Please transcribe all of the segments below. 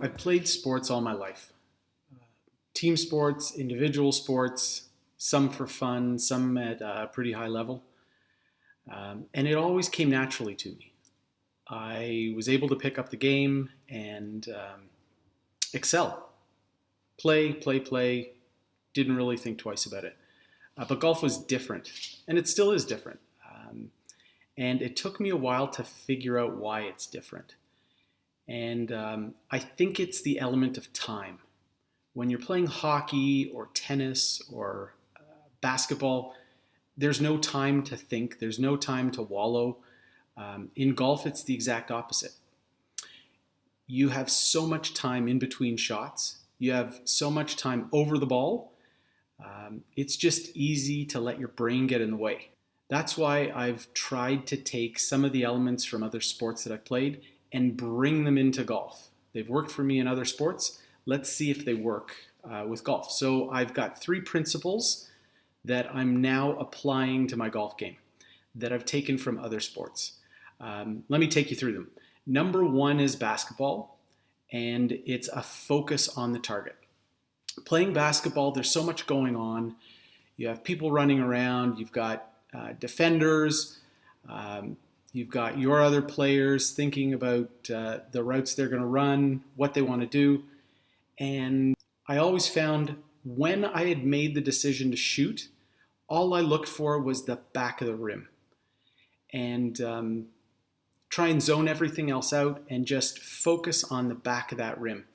I've played sports all my life. Team sports, individual sports, some for fun, some at a pretty high level. And it always came naturally to me. I was able to pick up the game and excel. Play. Didn't really think twice about it. But golf was different, and it still is different. And it took me a while to figure out why it's different. And I think it's the element of time. When you're playing hockey or tennis or basketball, there's no time to think, there's no time to wallow. In golf, it's the exact opposite. You have so much time in between shots, you have so much time over the ball. It's just easy to let your brain get in the way. That's why I've tried to take some of the elements from other sports that I've played and bring them into golf. They've worked for me in other sports. Let's see if they work with golf. So I've got 3 principles that I'm now applying to my golf game that I've taken from other sports. Let me take you through them. Number 1 is basketball, and it's a focus on the target. Playing basketball, there's so much going on. You have people running around, you've got defenders, you've got your other players thinking about the routes they're going to run, what they want to do. And I always found when I had made the decision to shoot, all I looked for was the back of the rim. And try and zone everything else out and just focus on the back of that rim.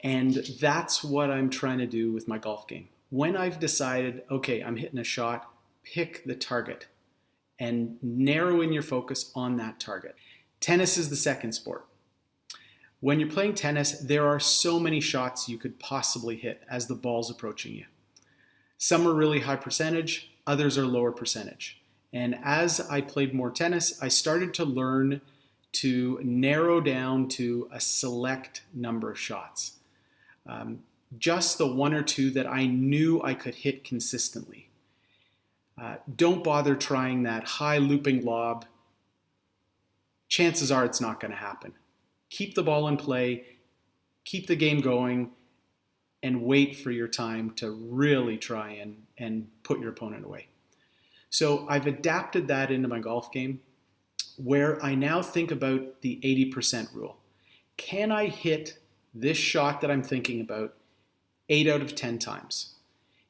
And that's what I'm trying to do with my golf game. When I've decided, okay, I'm hitting a shot, pick the target and narrow in your focus on that target. Tennis is the second sport. When you're playing tennis, there are so many shots you could possibly hit as the ball's approaching you. Some are really high percentage, others are lower percentage. And as I played more tennis, I started to learn to narrow down to a select number of shots. Just the 1 or 2 that I knew I could hit consistently. Don't bother trying that high looping lob. Chances are it's not going to happen. Keep the ball in play, keep the game going, and wait for your time to really try and put your opponent away. So I've adapted that into my golf game where I now think about the 80% rule. Can I hit this shot that I'm thinking about 8 out of 10 times?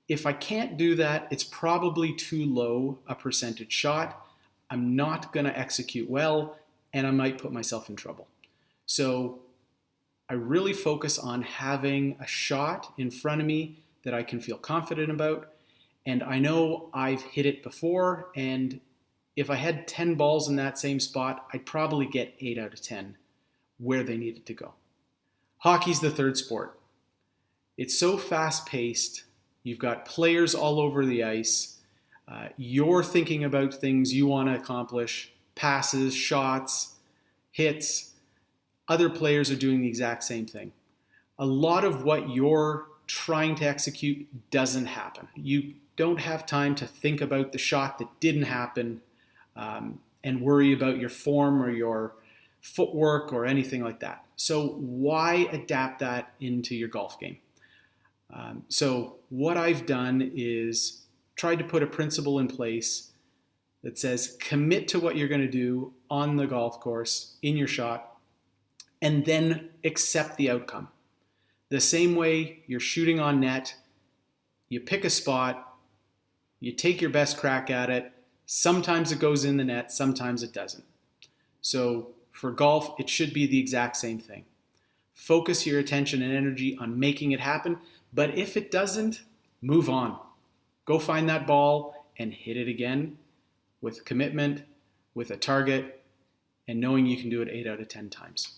If I can't do that, it's probably too low a percentage shot. I'm not going to execute well, and I might put myself in trouble. So I really focus on having a shot in front of me that I can feel confident about. And I know I've hit it before, and if I had 10 balls in that same spot, I'd probably get 8 out of 10 where they needed to go. Hockey's the third sport. It's so fast-paced. You've got players all over the ice. You're thinking about things you want to accomplish, passes, shots, hits. Other players are doing the exact same thing. A lot of what you're trying to execute doesn't happen. You don't have time to think about the shot that didn't happen and worry about your form or your footwork or anything like that. So why adapt that into your golf game? So what I've done is tried to put a principle in place that says commit to what you're going to do on the golf course, in your shot, and then accept the outcome. The same way you're shooting on net, you pick a spot, you take your best crack at it. Sometimes it goes in the net, sometimes it doesn't. So for golf, it should be the exact same thing. Focus your attention and energy on making it happen, but if it doesn't, move on. Go find that ball and hit it again with commitment, with a target, and knowing you can do it 8 out of 10 times.